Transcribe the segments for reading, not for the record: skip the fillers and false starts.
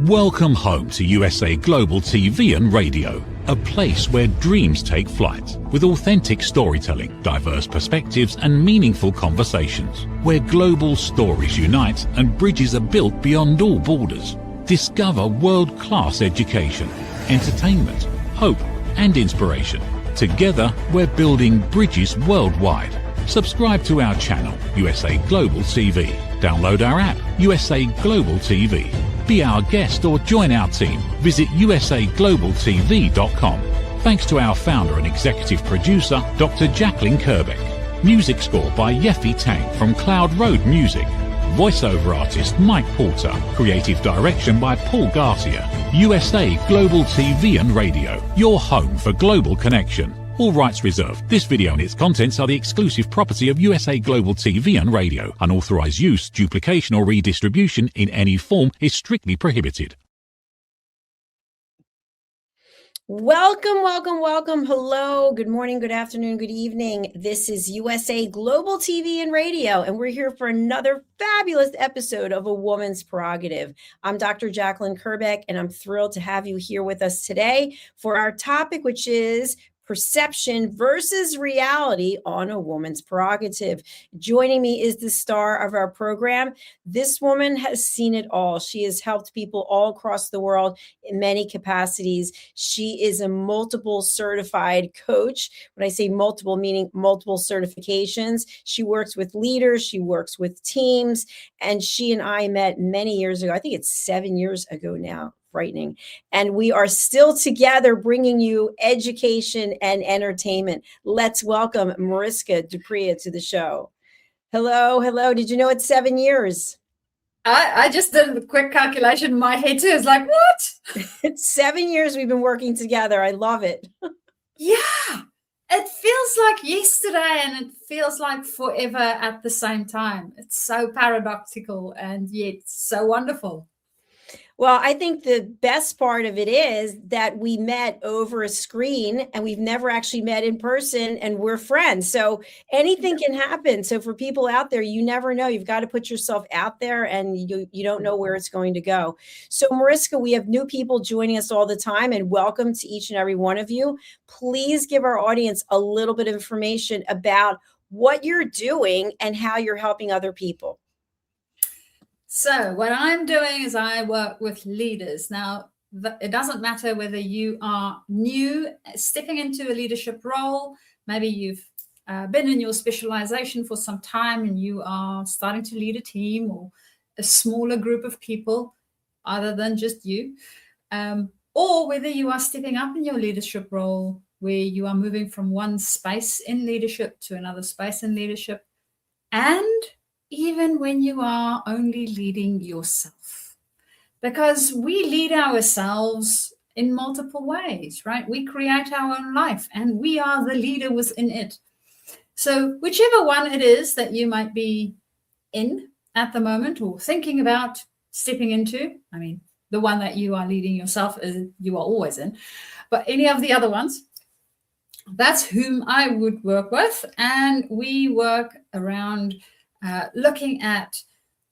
Welcome home to USA Global TV and Radio, a place where dreams take flight, with authentic storytelling, diverse perspectives and meaningful conversations, where global stories unite and bridges are built beyond all borders. Discover world-class education, entertainment, hope and inspiration. Together, we're building bridges worldwide. Subscribe to our channel, USA Global TV. Download our app, USA Global TV. Be our guest or join our team. Visit usaglobaltv.com. Thanks to our founder and executive producer, Dr. Jacalyn Kerbeck. Music score by Yeffy Tang from Cloud Road Music. Voiceover artist Mike Porter. Creative direction by Paul Garcia. USA Global TV and Radio. Your home for global connection. All rights reserved. This video and its contents are the exclusive property of USA Global TV and Radio. Unauthorized use, duplication or redistribution in any form is strictly prohibited. Welcome, welcome, welcome. Hello, good morning, good afternoon, good evening. This is USA Global TV and Radio, and we're here for another fabulous episode of A Woman's Prerogative. I'm Dr. Jacalyn Kerbeck, and I'm thrilled to have you here with us today for our topic, which is perception versus reality on a woman's prerogative. Joining me is the star of our program. This woman has seen it all. She has helped people all across the world in many capacities. She is a multiple certified coach. When I say multiple, meaning multiple certifications. She works with leaders, she works with teams, and she and I met many years ago. I think it's 7 years ago now. Frightening. And we are still together bringing you education and entertainment. Let's welcome Mariska Dupree to the show. Hello, hello. Did you know it's 7 years? I just did a quick calculation in my head too. It's like, what? It's 7 years we've been working together. I love it. Yeah. It feels like yesterday and it feels like forever at the same time. It's so paradoxical and yet so wonderful. Well, I think the best part of it is that we met over a screen and we've never actually met in person and we're friends. So anything can happen. So for people out there, you never know. You've got to put yourself out there and you don't know where it's going to go. So Mariska, we have new people joining us all the time and welcome to each and every one of you. Please give our audience a little bit of information about what you're doing and how you're helping other people. So what I'm doing is I work with leaders. Now, it doesn't matter whether you are new, stepping into a leadership role. Maybe you've been in your specialization for some time and you are starting to lead a team or a smaller group of people other than just you. Or whether you are stepping up in your leadership role where you are moving from one space in leadership to another space in leadership. And even when you are only leading yourself, because we lead ourselves in multiple ways, right? We create our own life and we are the leader within it. So whichever one it is that you might be in at the moment or thinking about stepping into, I mean, the one that you are leading yourself is you are always in, but any of the other ones, that's whom I would work with. And we work around looking at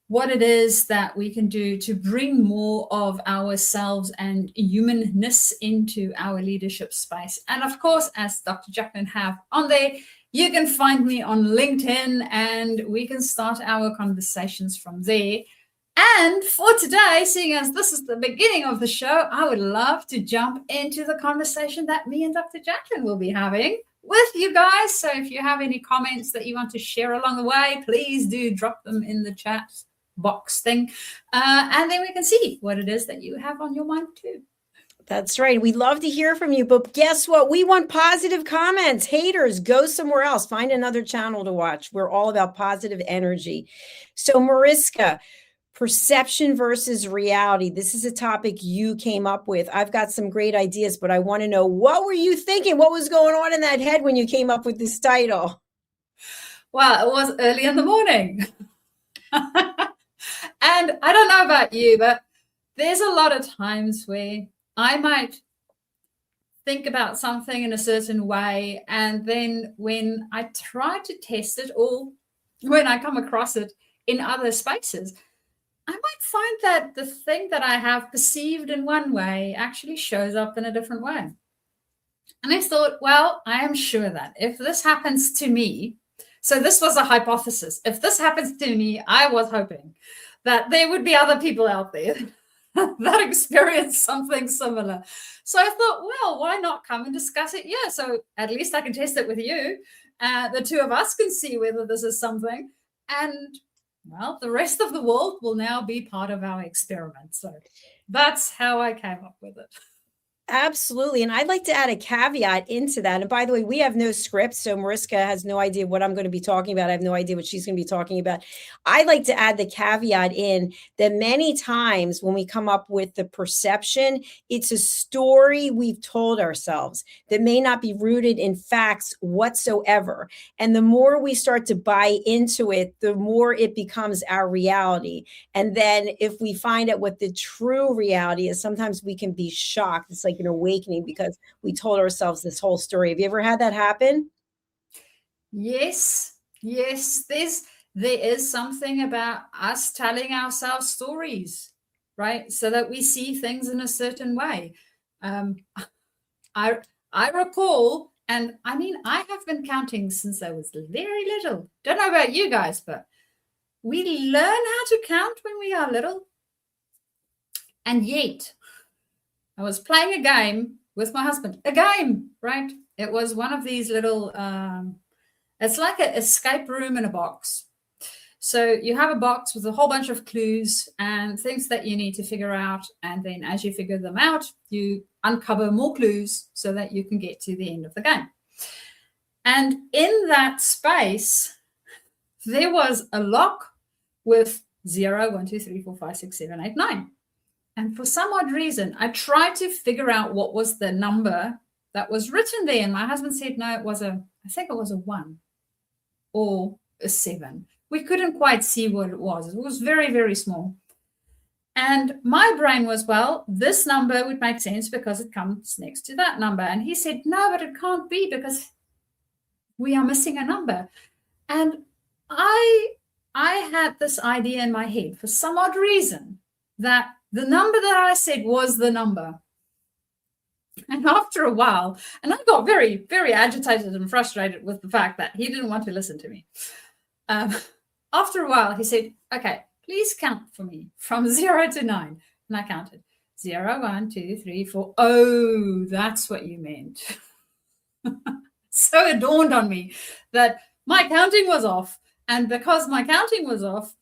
what it is that we can do to bring more of ourselves and humanness into our leadership space. And of course, as Dr. Jacalyn have on there, you can find me on LinkedIn and we can start our conversations from there. And for today, seeing as this is the beginning of the show, I would love to jump into the conversation that me and Dr. Jacalyn will be having with you guys. So if you have any comments that you want to share along the way, please do drop them in the chat box thing. And then we can see what it is that you have on your mind too. That's right. We'd love to hear from you, but guess what? We want positive comments. Haters, go somewhere else. Find another channel to watch. We're all about positive energy. So Mariska, perception versus reality. This is a topic you came up with. I've got some great ideas, but I want to know, what were you thinking? What was going on in that head when you came up with this title? Well, it was early in the morning. And I don't know about you, but there's a lot of times where I might think about something in a certain way, and then when I try to test it or when I come across it in other spaces, I might find that the thing that I have perceived in one way actually shows up in a different way. And I thought, well, I am sure that if this happens to me, so this was a hypothesis. If this happens to me, I was hoping that there would be other people out there that experience something similar. So I thought, well, why not come and discuss it? Yeah, so at least I can test it with you. The two of us can see whether this is something. And well, the rest of the world will now be part of our experiment. So that's how I came up with it. Absolutely. And I'd like to add a caveat into that. And by the way, we have no script. So Mariska has no idea what I'm going to be talking about. I have no idea what she's going to be talking about. I'd like to add the caveat in that many times when we come up with the perception, it's a story we've told ourselves that may not be rooted in facts whatsoever. And the more we start to buy into it, the more it becomes our reality. And then if we find out what the true reality is, sometimes we can be shocked. It's like an awakening because we told ourselves this whole story. Have you ever had that happen? Yes. There is something about us telling ourselves stories, right? So that we see things in a certain way. I recall, and I mean, I have been counting since I was very little. Don't know about you guys, but we learn how to count when we are little. And yet, I was playing a game with my husband. A game, right? It was one of these little, it's like an escape room in a box. So you have a box with a whole bunch of clues and things that you need to figure out. And then as you figure them out, you uncover more clues so that you can get to the end of the game. And in that space, there was a lock with 0, 1, 2, 3, 4, 5, 6, 7, 8, 9. And for some odd reason, I tried to figure out what was the number that was written there. And my husband said, no, I think it was a 1 or a 7. We couldn't quite see what it was. It was very, very small. And my brain was, well, this number would make sense because it comes next to that number. And he said, no, but it can't be because we are missing a number. And I had this idea in my head for some odd reason that the number that I said was the number. And after a while, and I got very, very agitated and frustrated with the fact that he didn't want to listen to me. After a while, he said, okay, please count for me from 0 to 9. And I counted 0, 1, 2, 3, 4. Oh, that's what you meant. So it dawned on me that my counting was off. And because my counting was off,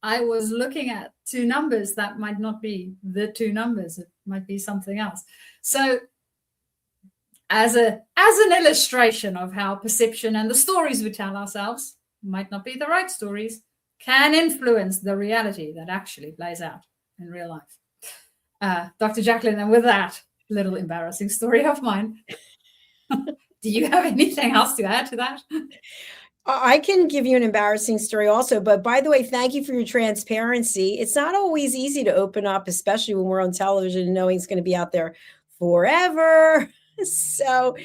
I was looking at two numbers that might not be the two numbers. It might be something else. So as an illustration of how perception and the stories we tell ourselves might not be the right stories, can influence the reality that actually plays out in real life. Dr. Jacalyn, and with that little embarrassing story of mine, do you have anything else to add to that? I can give you an embarrassing story also, but by the way, thank you for your transparency. It's not always easy to open up, especially when we're on television, knowing it's going to be out there forever. So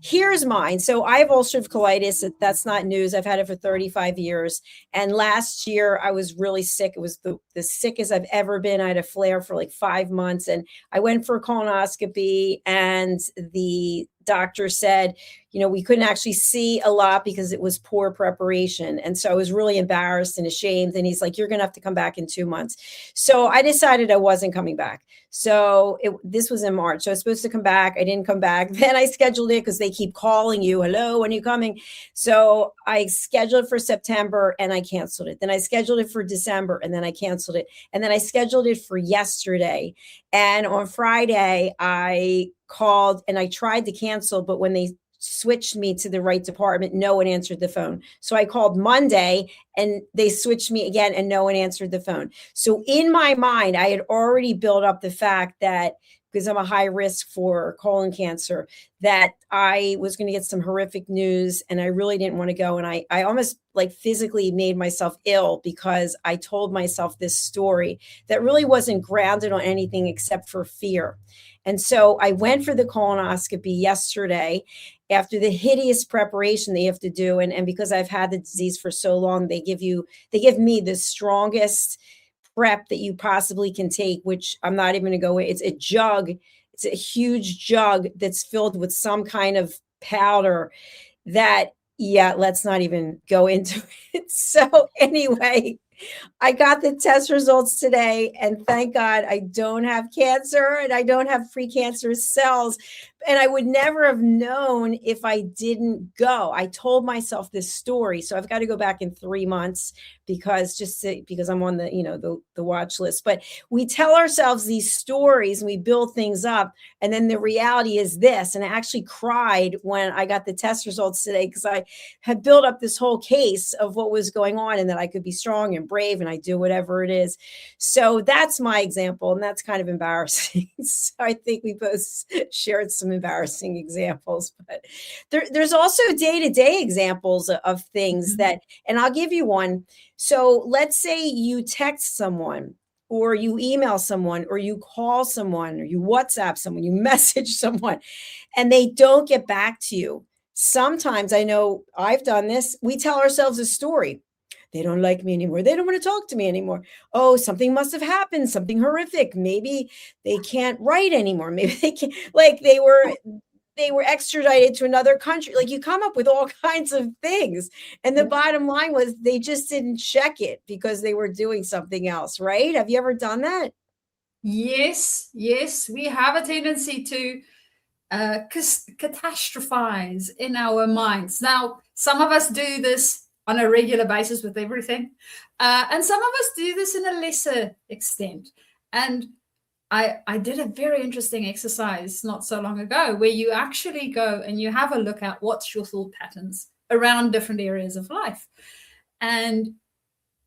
here's mine. So I have ulcerative colitis. That's not news. I've had it for 35 years. And last year I was really sick. It was the sickest I've ever been. I had a flare for like 5 months and I went for a colonoscopy and the doctor said, we couldn't actually see a lot because it was poor preparation. And so I was really embarrassed and ashamed. And he's like, you're going to have to come back in 2 months. So I decided I wasn't coming back. So this was in March. So I was supposed to come back. I didn't come back. Then I scheduled it because they keep calling you. Hello, when are you coming? So I scheduled it for September and I canceled it. Then I scheduled it for December and then I canceled it. And then I scheduled it for yesterday. And on Friday, I called and I tried to cancel, but when they switched me to the right department, no one answered the phone. So I called Monday and they switched me again and no one answered the phone. So in my mind, I had already built up the fact that because I'm a high risk for colon cancer, that I was going to get some horrific news and I really didn't want to go. And I almost like physically made myself ill because I told myself this story that really wasn't grounded on anything except for fear. And so I went for the colonoscopy yesterday after the hideous preparation they have to do. And because I've had the disease for so long, they give me the strongest prep that you possibly can take, which I'm not even going to go in. It's a jug. It's a huge jug that's filled with some kind of powder that, yeah, let's not even go into it. So anyway, I got the test results today, and thank God I don't have cancer and I don't have precancerous cells. And I would never have known if I didn't go. I told myself this story, so I've got to go back in 3 months because I'm on the watch list. But we tell ourselves these stories and we build things up, and then the reality is this. And I actually cried when I got the test results today because I had built up this whole case of what was going on and that I could be strong and brave and I do whatever it is. So that's my example, and that's kind of embarrassing. So I think we both shared some embarrassing examples, but there's also day-to-day examples of things that, and I'll give you one. So let's say you text someone or you email someone or you call someone or you WhatsApp someone, you message someone, and they don't get back to you. Sometimes, I know I've done this, we tell ourselves a story. They don't like me anymore. They don't want to talk to me anymore. Oh, something must have happened, something horrific. Maybe they can't write anymore. Maybe they can't, like they were extradited to another country. Like you come up with all kinds of things. And the bottom line was they just didn't check it because they were doing something else, right? Have you ever done that? Yes, we have a tendency to catastrophize in our minds. Now, some of us do this on a regular basis with everything. And some of us do this in a lesser extent. And I did a very interesting exercise not so long ago where you actually go and you have a look at what's your thought patterns around different areas of life. And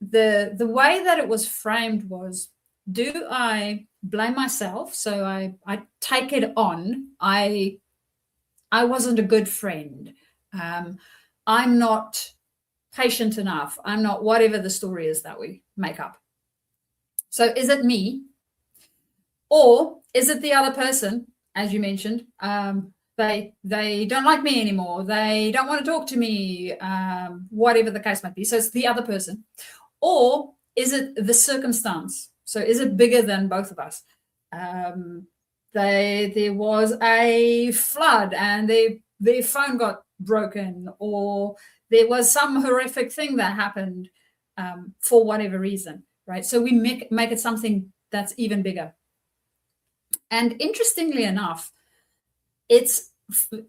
the way that it was framed was, do I blame myself? So I take it on. I wasn't a good friend. I'm not patient enough. I'm not, whatever the story is that we make up. So is it me? Or is it the other person, as you mentioned? They don't like me anymore. They don't want to talk to me, whatever the case might be. So it's the other person. Or is it the circumstance? So is it bigger than both of us? There was a flood and their phone got broken, or there was some horrific thing that happened for whatever reason, right? So we make it something that's even bigger. And interestingly enough,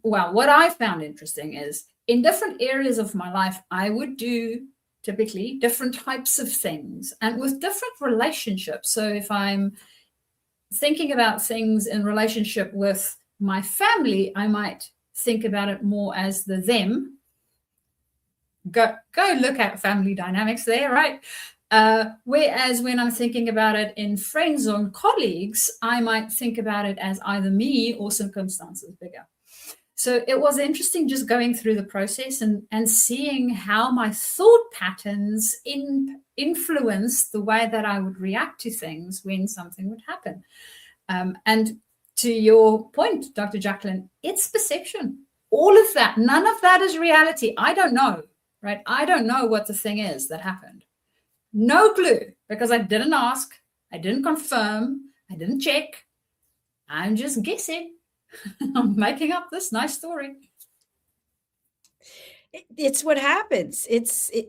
what I found interesting is in different areas of my life, I would do typically different types of things and with different relationships. So if I'm thinking about things in relationship with my family, I might think about it more as the them. Go look at family dynamics there, right? Whereas when I'm thinking about it in friends or colleagues, I might think about it as either me or circumstances bigger. So it was interesting just going through the process and seeing how my thought patterns influence the way that I would react to things when something would happen. And to your point, Dr. Jacalyn, it's perception. All of that, none of that is reality. I don't know, right? I don't know what the thing is that happened. No clue, because I didn't ask, I didn't confirm, I didn't check. I'm just guessing. I'm making up this nice story. It's what happens.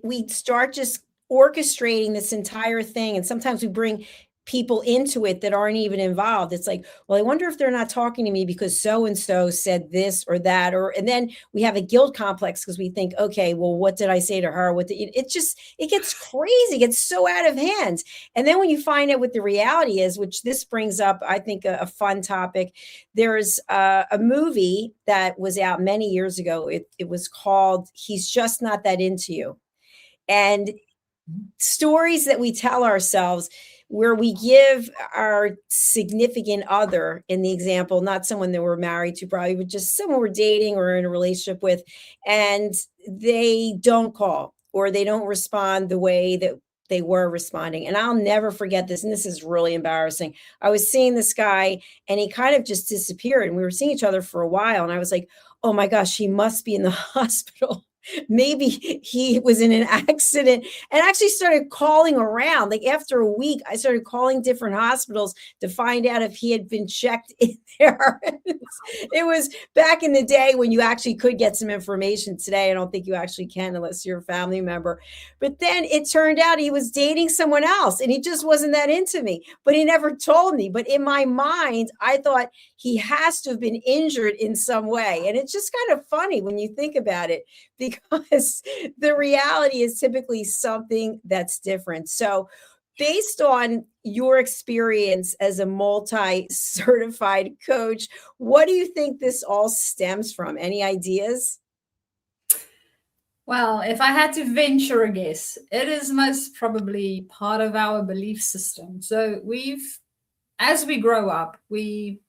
We start just orchestrating this entire thing, and sometimes we bring people into it that aren't even involved. It's like, well, I wonder if they're not talking to me because so-and-so said this or that, and then we have a guilt complex because we think, okay, well, what did I say to her? It gets crazy, it gets so out of hand. And then when you find out what the reality is, which this brings up, I think, a fun topic. There's a movie that was out many years ago. It was called He's Just Not That Into You. And stories that we tell ourselves where we give our significant other, in the example, not someone that we're married to probably, but just someone we're dating or in a relationship with, and they don't call or they don't respond the way that they were responding. And I'll never forget this. And this is really embarrassing. I was seeing this guy and he kind of just disappeared, and we were seeing each other for a while. And I was like, oh my gosh, he must be in the hospital. maybe he was in an accident, and actually started calling around. Like after a week, I started calling different hospitals to find out if he had been checked in there. It was back in the day when you actually could get some information. Today, I don't think you actually can unless you're a family member. But then it turned out he was dating someone else and he just wasn't that into me, but he never told me. But in my mind, I thought he has to have been injured in some way. And it's just kind of funny when you think about it, because the reality is typically something that's different. So, based on your experience as a multi-certified coach, what do you think this all stems from? Any ideas? Well, if I had to venture a guess, it is most probably part of our belief system. So as we grow up, we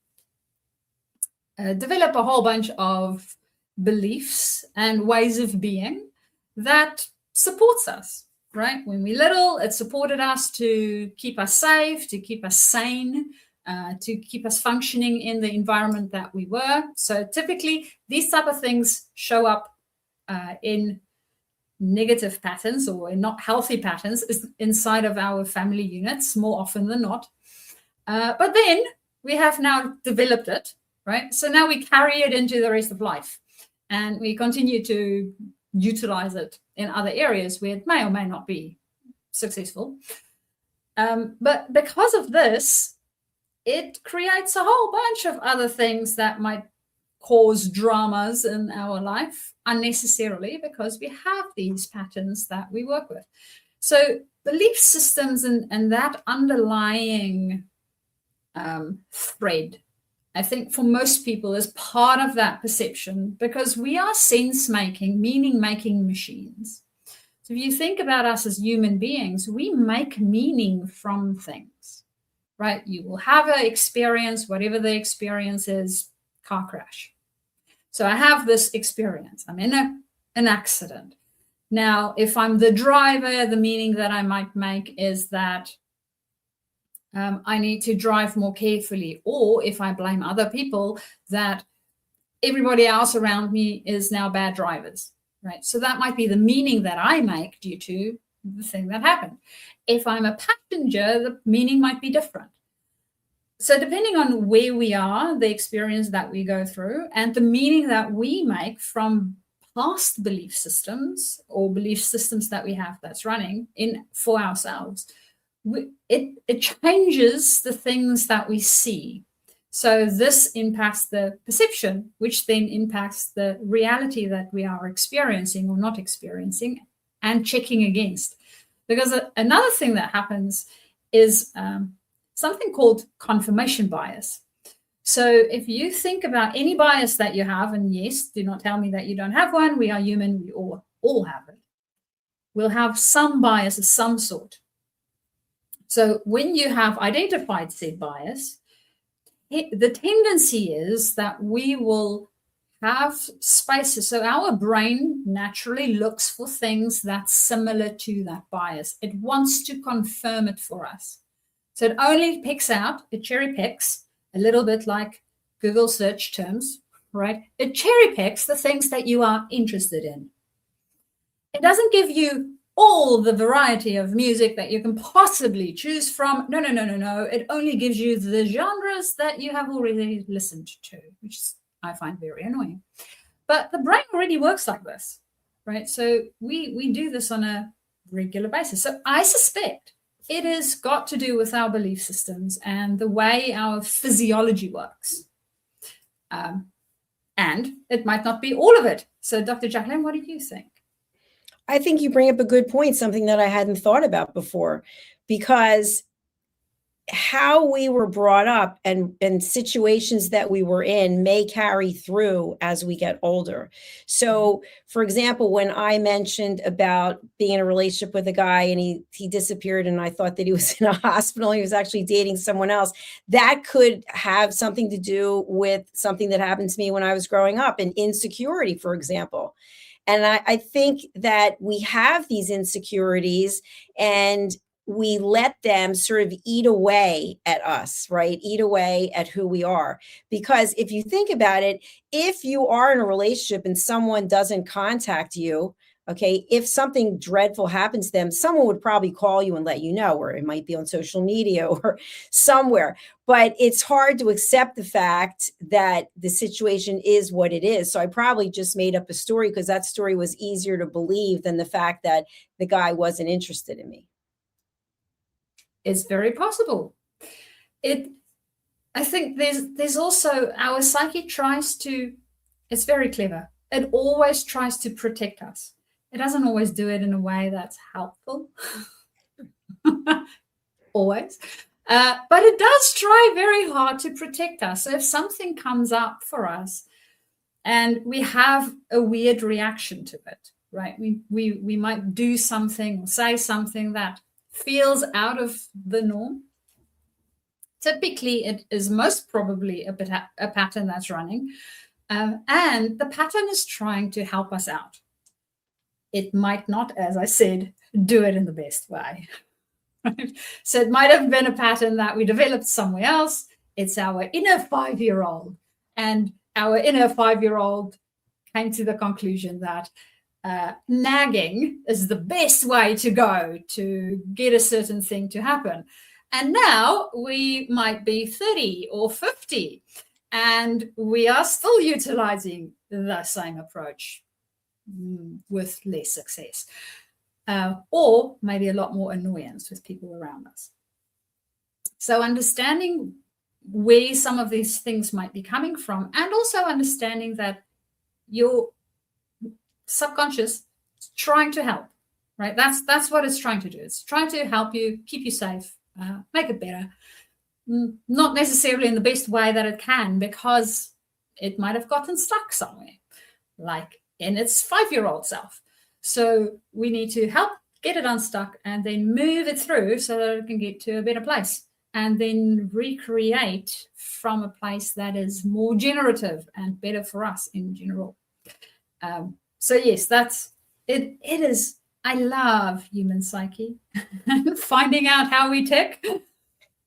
develop a whole bunch of beliefs and ways of being that supports us, right? When we're little, it supported us to keep us safe, to keep us sane, to keep us functioning in the environment that we were. So typically, these type of things show up in negative patterns or in not healthy patterns inside of our family units more often than not. But then we have now developed it, right? So now we carry it into the rest of life, and we continue to utilize it in other areas where it may or may not be successful. But because of this, it creates a whole bunch of other things that might cause dramas in our life unnecessarily, because we have these patterns that we work with. So belief systems and that underlying thread, I think for most people is part of that perception, because we are sense-making, meaning-making machines. So if you think about us as human beings, we make meaning from things, right? You will have an experience, whatever the experience is, car crash. So I have this experience. I'm in an accident. Now, if I'm the driver, the meaning that I might make is that I need to drive more carefully. Or if I blame other people, that everybody else around me is now bad drivers, right? So that might be the meaning that I make due to the thing that happened. If I'm a passenger, the meaning might be different. So depending on where we are, the experience that we go through, and the meaning that we make from past belief systems or belief systems that we have that's running in for ourselves, it changes the things that we see. So this impacts the perception, which then impacts the reality that we are experiencing or not experiencing and checking against. Because another thing that happens is something called confirmation bias. So if you think about any bias that you have, and yes, do not tell me that you don't have one, we are human, we all have it. We'll have some bias of some sort. So when you have identified said bias, the tendency is that we will have spaces. So our brain naturally looks for things that's similar to that bias. It wants to confirm it for us. So it only picks out, it cherry picks, a little bit like Google search terms, right? It cherry picks the things that you are interested in. It doesn't give you all the variety of music that you can possibly choose from. No. It only gives you the genres that you have already listened to, which I find very annoying. But the brain already works like this, right? So we do this on a regular basis. So I suspect it has got to do with our belief systems and the way our physiology works. And it might not be all of it. So Dr. Jacalyn, what do you think? I think you bring up a good point, something that I hadn't thought about before, because how we were brought up and situations that we were in may carry through as we get older. So, for example, when I mentioned about being in a relationship with a guy and he disappeared and I thought that he was in a hospital, he was actually dating someone else, that could have something to do with something that happened to me when I was growing up, an insecurity, for example. And I think that we have these insecurities, and we let them sort of eat away at us, right? Eat away at who we are. Because if you think about it, if you are in a relationship and someone doesn't contact you, okay, if something dreadful happens to them, someone would probably call you and let you know, or it might be on social media or somewhere. But it's hard to accept the fact that the situation is what it is. So I probably just made up a story because that story was easier to believe than the fact that the guy wasn't interested in me. It's very possible. I think there's also our psyche tries to, it's very clever. It always tries to protect us. It doesn't always do it in a way that's helpful. Always. But it does try very hard to protect us. So if something comes up for us and we have a weird reaction to it, right? We might do something or say something that feels out of the norm. Typically, it is most probably a pattern that's running. And the pattern is trying to help us out. It might not, as I said, do it in the best way. Right? So it might have been a pattern that we developed somewhere else. It's our inner 5-year-old. And our inner 5-year-old came to the conclusion that nagging is the best way to go to get a certain thing to happen. And now we might be 30 or 50, and we are still utilizing the same approach with less success, or maybe a lot more annoyance with people around us. So understanding where some of these things might be coming from, and also understanding that your subconscious is trying to help, right? That's what it's trying to do. It's trying to help you, keep you safe, make it better. Not necessarily in the best way that it can, because it might have gotten stuck somewhere, like in its 5-year-old self. So we need to help get it unstuck and then move it through so that it can get to a better place, and then recreate from a place that is more generative and better for us in general. So yes, that's it. It is. I love human psyche and finding out how we tick.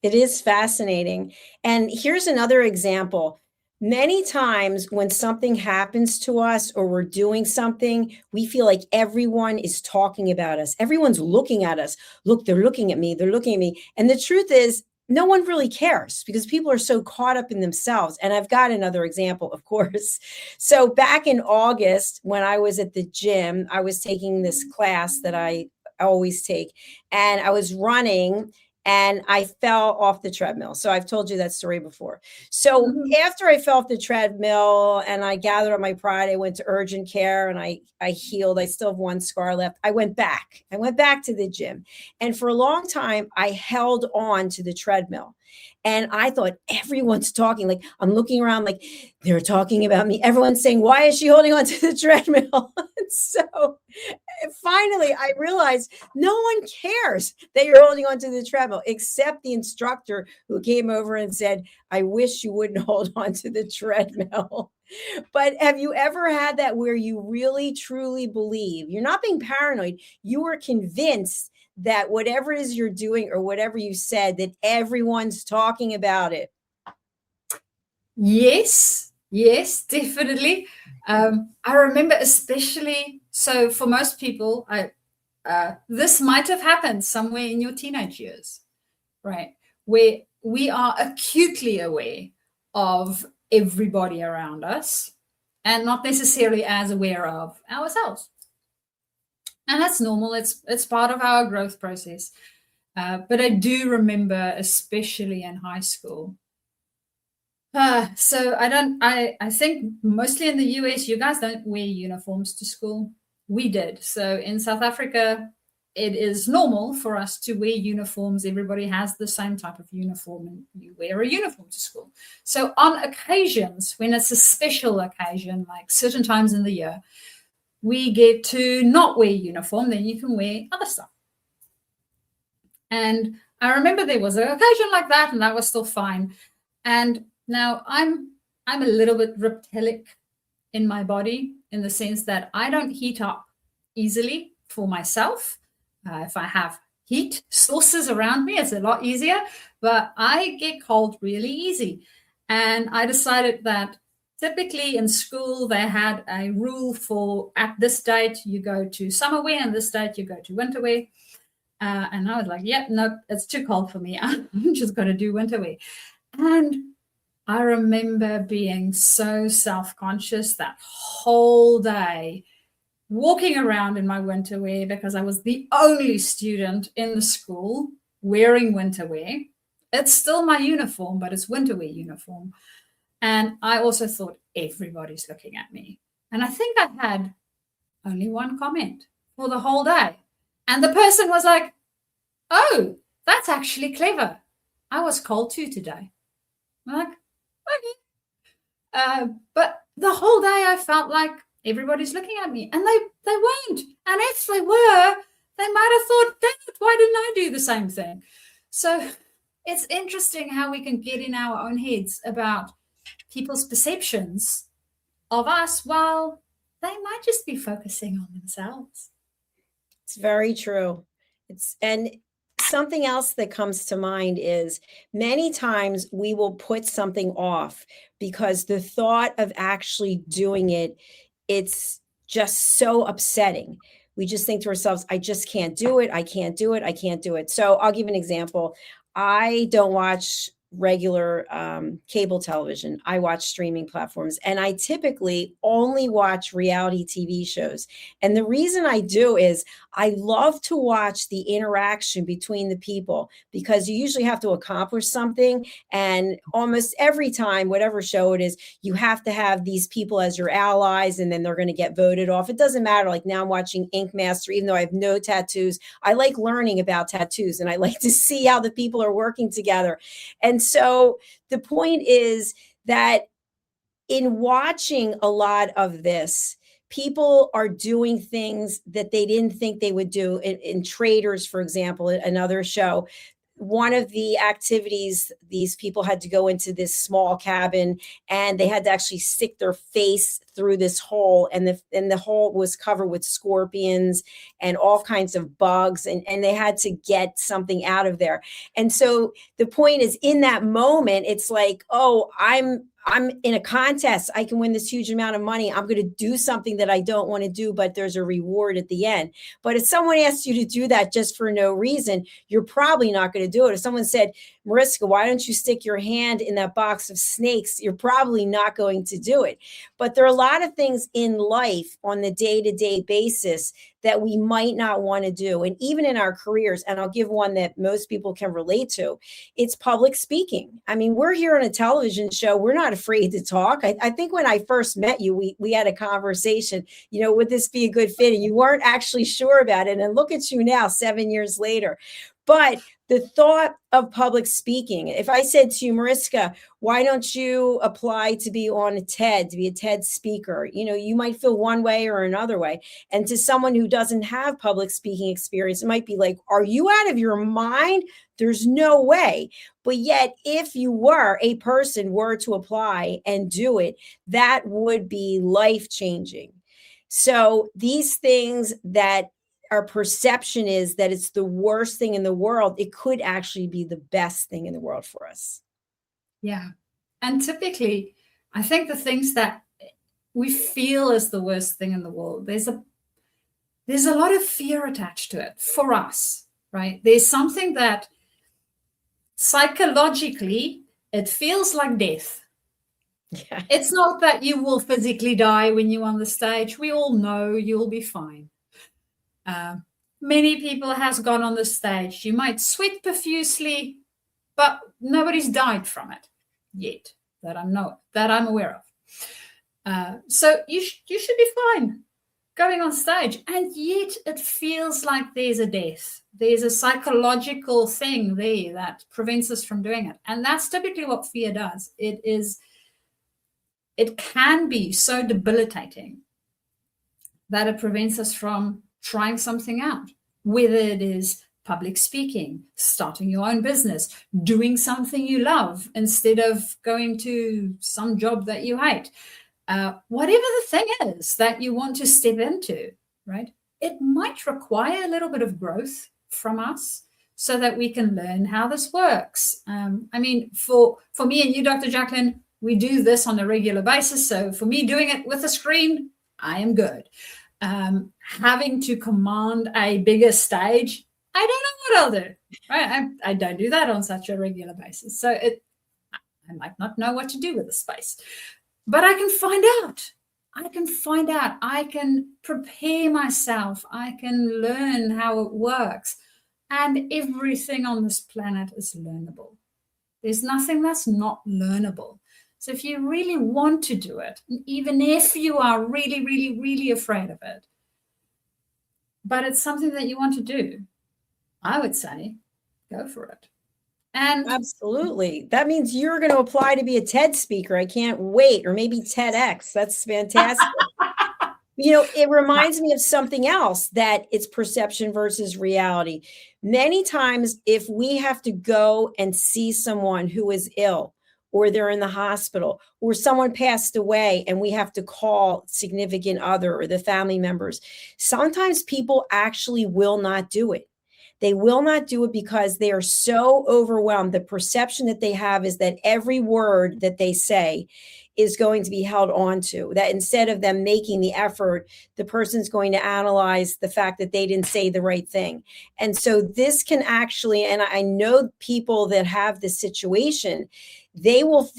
It is fascinating. And here's another example. Many times when something happens to us or we're doing something, we feel like everyone is talking about us. Everyone's looking at us. Look, they're looking at me. They're looking at me. And the truth is, no one really cares because people are so caught up in themselves. And I've got another example, of course. So back in August, when I was at the gym, I was taking this class that I always take, and I was running and I fell off the treadmill. So I've told you that story before. So after I fell off the treadmill and I gathered up my pride, I went to urgent care and I healed. I still have one scar left. I went back to the gym. And for a long time, I held on to the treadmill. And I thought everyone's talking, like I'm looking around like they're talking about me. Everyone's saying, why is she holding on to the treadmill? So finally, I realized no one cares that you're holding on to the treadmill except the instructor who came over and said, I wish you wouldn't hold on to the treadmill. But have you ever had that where you really, truly believe, you're not being paranoid, you are convinced that whatever it is you're doing or whatever you said, that everyone's talking about it? Yes, definitely. I remember especially, so for most people, this might have happened somewhere in your teenage years, right? Where we are acutely aware of everybody around us and not necessarily as aware of ourselves. And that's normal. It's part of our growth process. But I do remember, especially in high school. So I think mostly in the US, you guys don't wear uniforms to school. We did. So in South Africa, it is normal for us to wear uniforms. Everybody has the same type of uniform and you wear a uniform to school. So on occasions, when it's a special occasion, like certain times in the year, we get to not wear uniform, then you can wear other stuff. And I remember there was an occasion like that, and that was still fine. And now I'm a little bit reptilic in my body, in the sense that I don't heat up easily for myself. If I have heat sources around me. It's a lot easier, but I get cold really easy. And I decided that typically in school, they had a rule for at this date, you go to summer wear, and this date, you go to winter wear. And I was like, yeah, no, it's too cold for me. I'm just going to do winter wear. And I remember being so self-conscious that whole day, walking around in my winter wear because I was the only student in the school wearing winter wear. It's still my uniform, but it's winter wear uniform. And I also thought, everybody's looking at me. And I think I had only one comment for the whole day. And the person was like, oh, that's actually clever. I was cold too today. I'm like, okay. But the whole day I felt like everybody's looking at me, and they weren't. And if they were, they might have thought, dang it, why didn't I do the same thing? So it's interesting how we can get in our own heads about people's perceptions of us while they might just be focusing on themselves. It's very true. And something else that comes to mind is many times we will put something off because the thought of actually doing it, it's just so upsetting. We just think to ourselves, I just can't do it. I can't do it. I can't do it. So I'll give an example. I don't watch regular cable television. I watch streaming platforms, and I typically only watch reality TV shows. And the reason I do is I love to watch the interaction between the people, because you usually have to accomplish something. And almost every time, whatever show it is, you have to have these people as your allies, and then they're going to get voted off. It doesn't matter. Like now I'm watching Ink Master, even though I have no tattoos. I like learning about tattoos, and I like to see how the people are working together. And so the point is that in watching a lot of this, people are doing things that they didn't think they would do. In Traders, for example, another show, one of the activities, these people had to go into this small cabin, and they had to actually stick their face through this hole, and the hole was covered with scorpions and all kinds of bugs, and they had to get something out of there. And so the point is, in that moment, it's like, oh, I'm in a contest. I can win this huge amount of money. I'm going to do something that I don't want to do, but there's a reward at the end. But if someone asks you to do that just for no reason, you're probably not going to do it. If someone said, Mariska, why don't you stick your hand in that box of snakes? You're probably not going to do it. But there are a lot of things in life on the day-to-day basis that we might not want to do. And even in our careers, and I'll give one that most people can relate to, it's public speaking. I mean, we're here on a television show. We're not afraid to talk. I think when I first met you, we had a conversation, would this be a good fit? And you weren't actually sure about it. And look at you now, 7 years later. But the thought of public speaking, if I said to you, Mariska, why don't you apply to be on a TED, to be a TED speaker? You might feel one way or another way. And to someone who doesn't have public speaking experience, it might be like, are you out of your mind? There's no way. But yet, if you were to apply and do it, that would be life-changing. So these things that our perception is that it's the worst thing in the world, it could actually be the best thing in the world for us. Yeah. And typically, I think the things that we feel is the worst thing in the world, there's a lot of fear attached to it for us, right? There's something that psychologically, it feels like death. Yeah. It's not that you will physically die when you're on the stage. We all know you'll be fine. Many people has gone on the stage. You might sweat profusely, but nobody's died from it yet that I'm aware of. So you should be fine going on stage, and yet it feels like there's a death. There's a psychological thing there that prevents us from doing it, and that's typically what fear does. It can be so debilitating that it prevents us from trying something out, whether it is public speaking, starting your own business, doing something you love instead of going to some job that you hate. Whatever the thing is that you want to step into, right? It might require a little bit of growth from us so that we can learn how this works. I mean, for me and you, Dr. Jacalyn, we do this on a regular basis. So for me doing it with a screen, I am good. Having to command a bigger stage, I don't know what I'll do. Right? I don't do that on such a regular basis. So I might not know what to do with the space, but I can find out. I can prepare myself. I can learn how it works. And everything on this planet is learnable. There's nothing that's not learnable. So if you really want to do it, even if you are really, really, really afraid of it, but it's something that you want to do, I would say, go for it. And absolutely. That means you're going to apply to be a TED speaker. I can't wait. Or maybe TEDx. That's fantastic. It reminds me of something else, that it's perception versus reality. Many times, if we have to go and see someone who is ill, or they're in the hospital, or someone passed away and we have to call significant other or the family members, sometimes people actually will not do it. They will not do it because they are so overwhelmed. The perception that they have is that every word that they say is going to be held on to, that instead of them making the effort, the person's going to analyze the fact that they didn't say the right thing. And so this can actually, and I know people that have this situation, they'll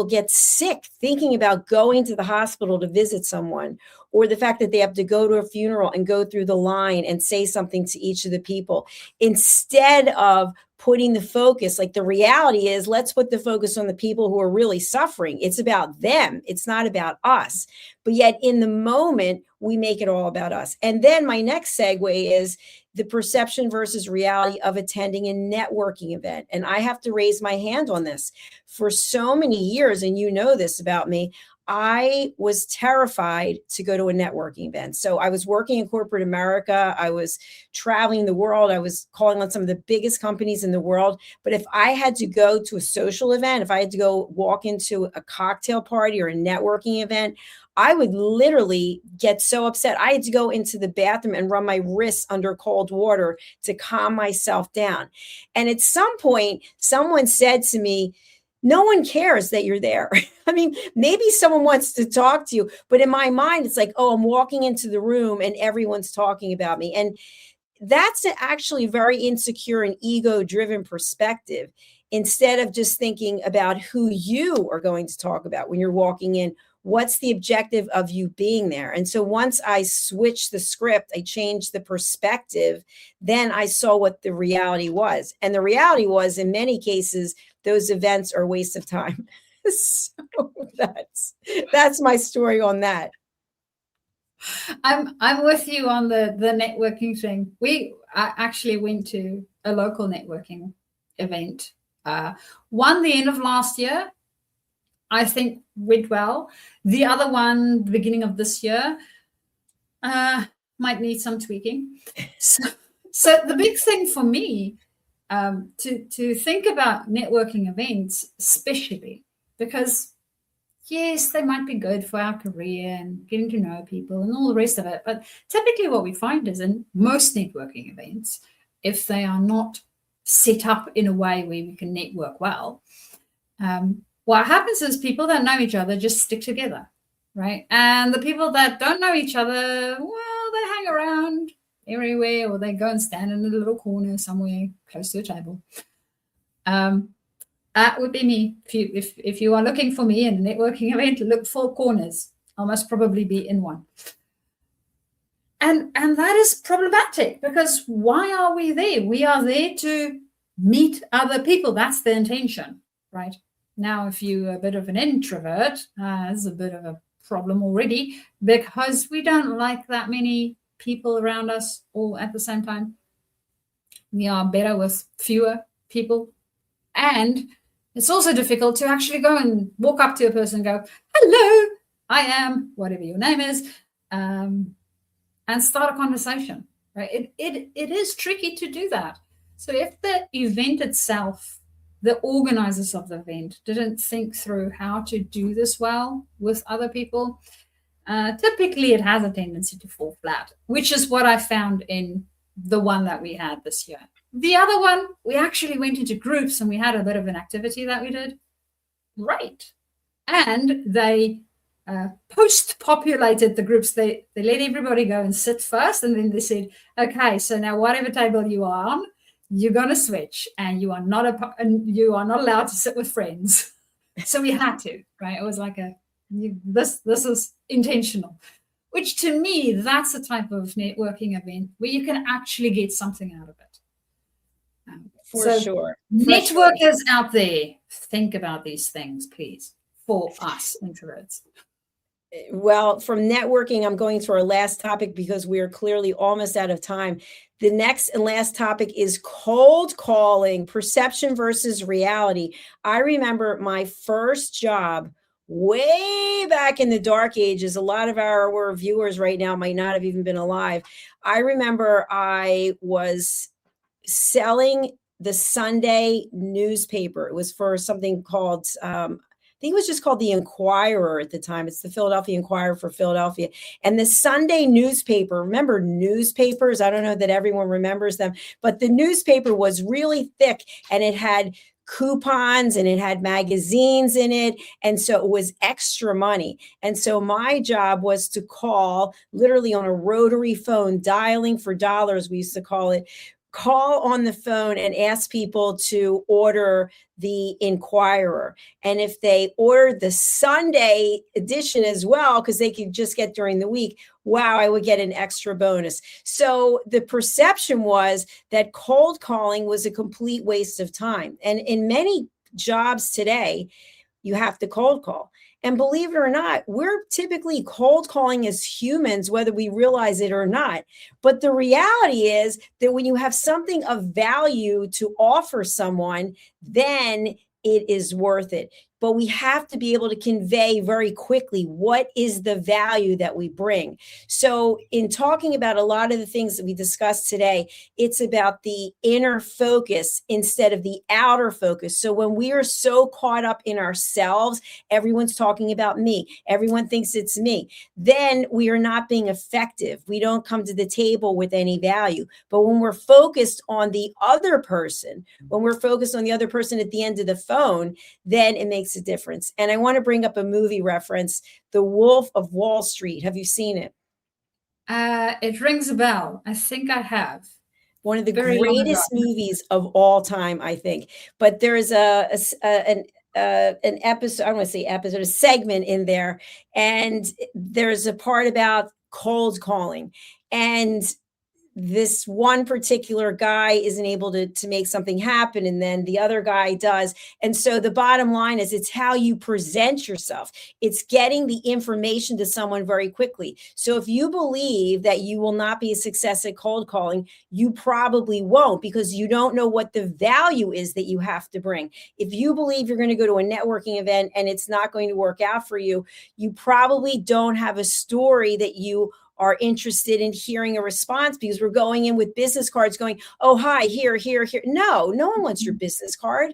get sick thinking about going to the hospital to visit someone, or the fact that they have to go to a funeral and go through the line and say something to each of the people, instead of putting the focus. Like, the reality is, let's put the focus on the people who are really suffering. It's about them. It's not about us. But yet in the moment, we make it all about us. And then my next segue is the perception versus reality of attending a networking event. And I have to raise my hand on this. For so many years, and you know this about me, I was terrified to go to a networking event. So I was working in corporate America. I was traveling the world. I was calling on some of the biggest companies in the world. But if I had to go to a social event, if I had to go walk into a cocktail party or a networking event, I would literally get so upset. I had to go into the bathroom and run my wrists under cold water to calm myself down. And at some point, someone said to me, no one cares that you're there. I mean, maybe someone wants to talk to you, but in my mind, it's like, oh, I'm walking into the room and everyone's talking about me. And that's actually very insecure and ego-driven perspective, instead of just thinking about who you are going to talk about when you're walking in. What's the objective of you being there? And so once I switched the script, I changed the perspective, then I saw what the reality was. And the reality was, in many cases, those events are a waste of time. So that's my story on that. I'm with you on the networking thing. I actually went to a local networking event. One the end of last year, I think went well. The other one, the beginning of this year, might need some tweaking. So the big thing for me, to think about networking events, especially because, yes, they might be good for our career and getting to know people and all the rest of it. But typically what we find is, in most networking events, if they are not set up in a way where we can network well, what happens is people that know each other just stick together, right? And the people that don't know each other, well, they hang around everywhere, or they go and stand in a little corner somewhere close to a table. That would be me. If you are looking for me in a networking event, look for corners. I must probably be in one. And that is problematic, because why are we there? We are there to meet other people. That's the intention, right? Now, if you're a bit of an introvert, there's a bit of a problem already, because we don't like that many people around us all at the same time. We are better with fewer people. And it's also difficult to actually go and walk up to a person and go, hello, I am whatever your name is, and start a conversation, right? It is tricky to do that. So if the event itself, the organizers of the event, didn't think through how to do this well with other people, typically it has a tendency to fall flat, which is what I found in the one that we had this year. The other one, we actually went into groups and we had a bit of an activity that we did. Great. And they post-populated the groups. They let everybody go and sit first, and then they said, okay, so now whatever table you are on, you're going to switch, and you are not allowed to sit with friends. So we had to, right? It was like this is intentional, which to me, that's a type of networking event where you can actually get something out of it. For sure. Networkers out there, think about these things, please, for us introverts. Well, from networking, I'm going to our last topic because we are clearly almost out of time. The next and last topic is cold calling, perception versus reality. I remember my first job way back in the dark ages. A lot of our viewers right now might not have even been alive. I remember I was selling the Sunday newspaper. It was for something called, I think it was just called the Inquirer at the time. It's the Philadelphia Inquirer for Philadelphia. And the Sunday newspaper, remember newspapers? I don't know that everyone remembers them, but the newspaper was really thick and it had coupons and it had magazines in it. And so it was extra money. And so my job was to call literally on a rotary phone, dialing for dollars, we used to call it, call on the phone and ask people to order the Inquirer. And if they ordered the Sunday edition as well, because they could just get during the week, wow, I would get an extra bonus. So the perception was that cold calling was a complete waste of time. And in many jobs today, you have to cold call. And believe it or not, we're typically cold calling as humans, whether we realize it or not. But the reality is that when you have something of value to offer someone, then it is worth it. But we have to be able to convey very quickly what is the value that we bring. So in talking about a lot of the things that we discussed today, it's about the inner focus instead of the outer focus. So when we are so caught up in ourselves, everyone's talking about me, everyone thinks it's me, then we are not being effective. We don't come to the table with any value. But when we're focused on the other person, when we're focused on the other person at the end of the phone, then it makes a difference. And I want to bring up a movie reference, The Wolf of Wall Street. Have you seen it? It rings a bell. I think I have. One of the greatest movies of all time, I think. But there's an episode, I don't want to say episode, a segment in there. And there's a part about cold calling. And this one particular guy isn't able to make something happen, and then the other guy does. And so the bottom line is it's how you present yourself. It's getting the information to someone very quickly. So if you believe that you will not be a success at cold calling, you probably won't, because you don't know what the value is that you have to bring. If you believe you're going to go to a networking event and it's not going to work out for you, you probably don't have a story that you are interested in hearing a response, because we're going in with business cards going, oh, hi, here. No one wants your business card.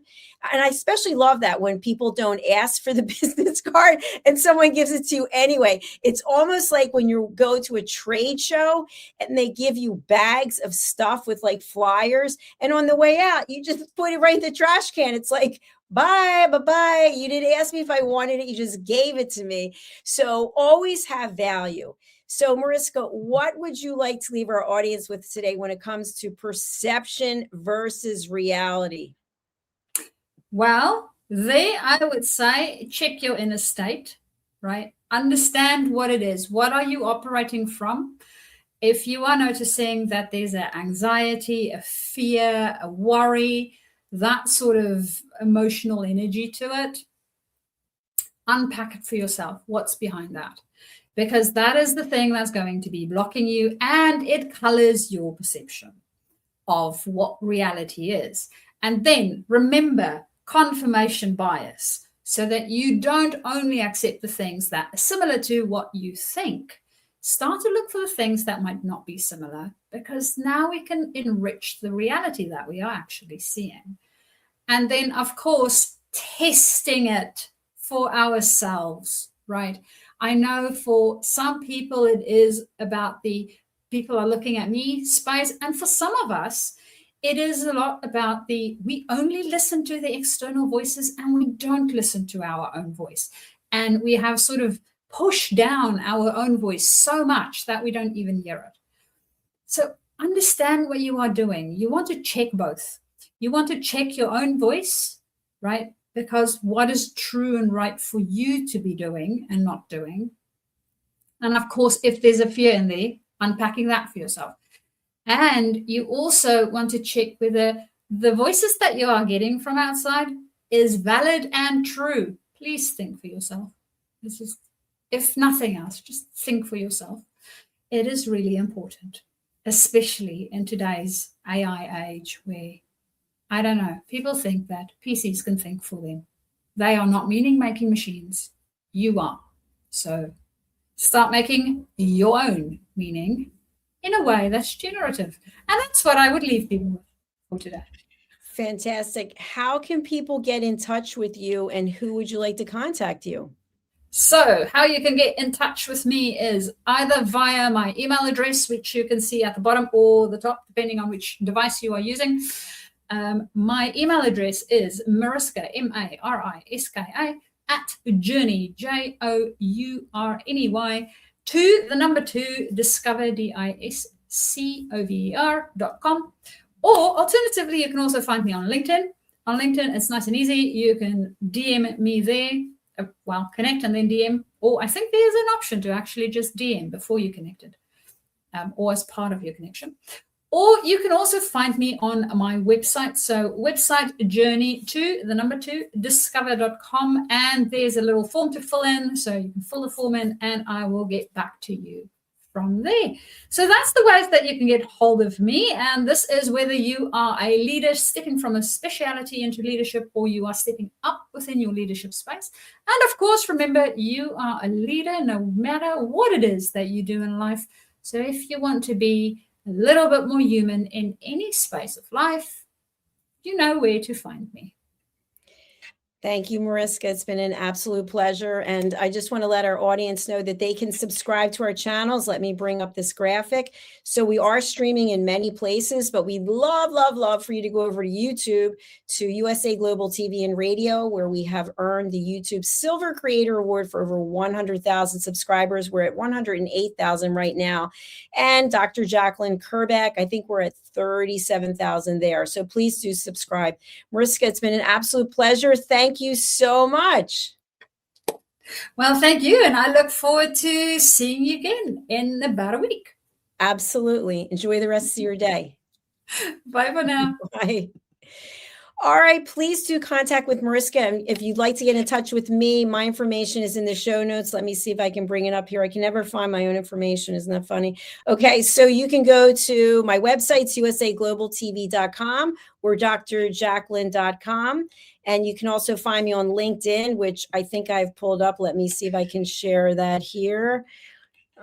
And I especially love that when people don't ask for the business card and someone gives it to you anyway. It's almost like when you go to a trade show and they give you bags of stuff with like flyers, and on the way out, you just put it right in the trash can. It's like, bye. You didn't ask me if I wanted it. You just gave it to me. So always have value. So Mariska, what would you like to leave our audience with today when it comes to perception versus reality? Well, I would say, check your inner state, right? Understand what it is. What are you operating from? If you are noticing that there's an anxiety, a fear, a worry, that sort of emotional energy to it, unpack it for yourself. What's behind that? Because that is the thing that's going to be blocking you, and it colors your perception of what reality is. And then remember confirmation bias, so that you don't only accept the things that are similar to what you think. Start to look for the things that might not be similar, because now we can enrich the reality that we are actually seeing. And then, of course, testing it for ourselves, right? I know for some people it is about the people are looking at me space. And for some of us, it is a lot about we only listen to the external voices and we don't listen to our own voice. And we have sort of pushed down our own voice so much that we don't even hear it. So understand what you are doing. You want to check both. You want to check your own voice, right? Because what is true and right for you to be doing and not doing. And of course, if there's a fear in there, unpacking that for yourself. And you also want to check whether the voices that you are getting from outside is valid and true. Please think for yourself. This is, if nothing else, just think for yourself. It is really important, especially in today's AI age where, I don't know, people think that PCs can think for them. They are not meaning-making machines. You are. So start making your own meaning in a way that's generative. And that's what I would leave people with for today. Fantastic. How can people get in touch with you, and who would you like to contact you? So how you can get in touch with me is either via my email address, which you can see at the bottom or the top, depending on which device you are using. My email address is Mariska, M-A-R-I-S-K-A, @journey, JOURNEY, @2 discover, DISCOVER.com. Or alternatively, you can also find me on LinkedIn. On LinkedIn, it's nice and easy. You can DM me there. Connect and then DM. Or I think there's an option to actually just DM before you connected, or as part of your connection. Or you can also find me on my website. So website journey 2 discover.com. And there's a little form to fill in. So you can fill the form in and I will get back to you from there. So that's the ways that you can get hold of me. And this is whether you are a leader stepping from a speciality into leadership, or you are stepping up within your leadership space. And of course, remember, you are a leader no matter what it is that you do in life. So if you want to be a little bit more human in any space of life, you know where to find me. Thank you, Mariska. It's been an absolute pleasure. And I just want to let our audience know that they can subscribe to our channels. Let me bring up this graphic. So we are streaming in many places, but we'd love for you to go over to YouTube, to USA Global TV and Radio, where we have earned the YouTube Silver Creator Award for over 100,000 subscribers. We're at 108,000 right now. And Dr. Jacalyn Kerbeck, I think we're at 37,000 there. So please do subscribe. Mariska, it's been an absolute pleasure. Thank you so much. Well, thank you. And I look forward to seeing you again in about a week. Absolutely. Enjoy the rest of your day. Bye for now. Bye. All right, please do contact with Mariska. And if you'd like to get in touch with me, my information is in the show notes. Let me see if I can bring it up here. I can never find my own information. Isn't that funny? Okay, so you can go to my website, usaglobaltv.com or drjacalyn.com. And you can also find me on LinkedIn, which I think I've pulled up. Let me see if I can share that here.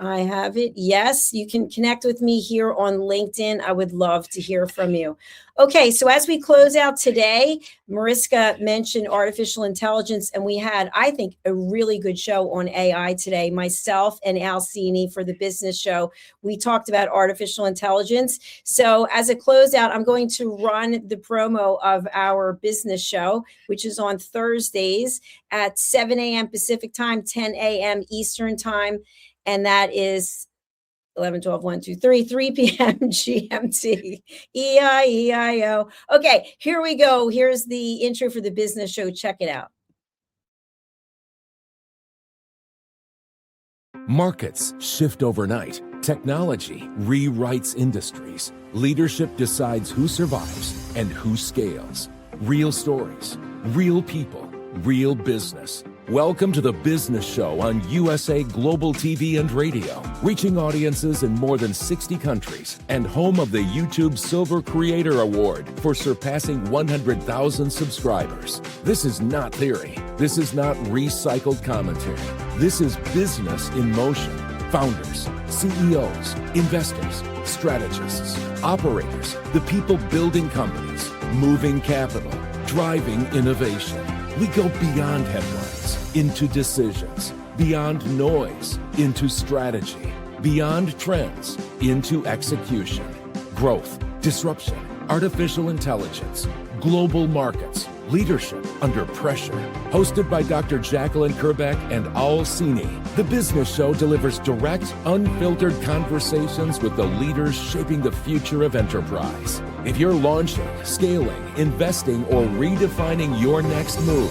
I have it. Yes, you can connect with me here on LinkedIn. I would love to hear from you. Okay, so as we close out today, Mariska mentioned artificial intelligence, and we had, I think, a really good show on AI today. Myself and Alcini for the business show, we talked about artificial intelligence. So as a closeout, I'm going to run the promo of our business show, which is on Thursdays at 7 a.m. Pacific time, 10 a.m. Eastern time. And that is 11, 12, 1, 2, 3 p.m. GMT. E-I-E-I-O. Okay, here we go. Here's the intro for the business show. Check it out. Markets shift overnight. Technology rewrites industries. Leadership decides who survives and who scales. Real stories, real people, real business. Welcome to the Business Show on USA Global TV and Radio, reaching audiences in more than 60 countries and home of the YouTube Silver Creator Award for surpassing 100,000 subscribers. This is not theory. This is not recycled commentary. This is business in motion. Founders, CEOs, investors, strategists, operators, the people building companies, moving capital, driving innovation. We go beyond headlines into decisions, beyond noise into strategy. Beyond trends, into execution. Growth, disruption, artificial intelligence, global markets, leadership under pressure. Hosted by Dr. Jacalyn Kerbeck and Al Sini, The Business Show delivers direct, unfiltered conversations with the leaders shaping the future of enterprise. If you're launching, scaling, investing, or redefining your next move,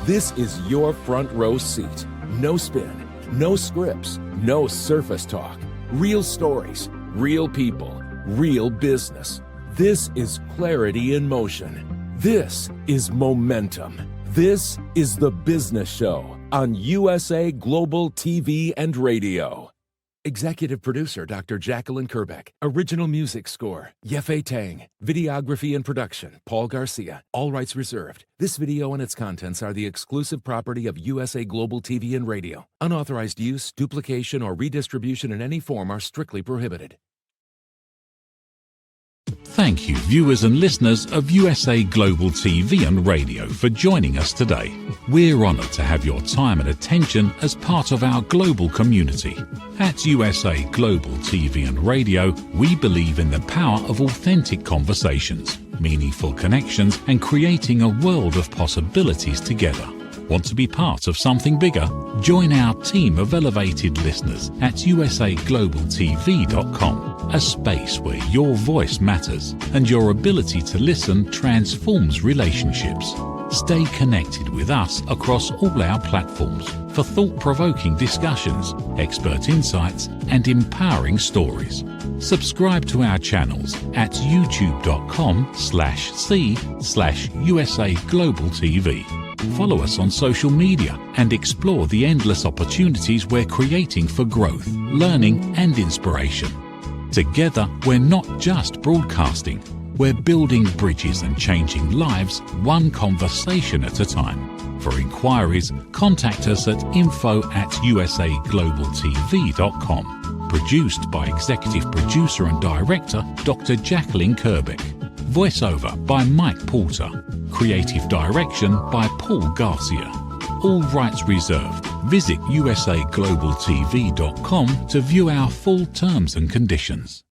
this is your front row seat. No spin, no scripts, no surface talk. Real stories, real people, real business. This is clarity in motion. This is momentum. This is The Business Show on USA Global TV and Radio. Executive producer Dr. Jacalyn Kerbeck. Original music score Yefe Tang. Videography and production Paul Garcia. All rights reserved. This video and its contents are the exclusive property of USA Global TV and Radio. Unauthorized use, duplication, or redistribution in any form are strictly prohibited. Thank you, viewers and listeners of USA Global TV and Radio, for joining us today. We're honoured to have your time and attention as part of our global community. At USA Global TV and Radio, we believe in the power of authentic conversations, meaningful connections, and creating a world of possibilities together. Want to be part of something bigger? Join our team of elevated listeners at usaglobaltv.com, a space where your voice matters and your ability to listen transforms relationships. Stay connected with us across all our platforms for thought-provoking discussions, expert insights, and empowering stories. Subscribe to our channels at youtube.com/c/USAGlobalTV. Follow us on social media and explore the endless opportunities we're creating for growth, learning, and inspiration. Together, we're not just broadcasting, we're building bridges and changing lives one conversation at a time. For inquiries, contact us at info@usaglobaltv.com. Produced by Executive Producer and Director Dr. Jacalyn Kerbeck. Voiceover by Mike Porter. Creative direction by Paul Garcia. All rights reserved. Visit usaglobaltv.com to view our full terms and conditions.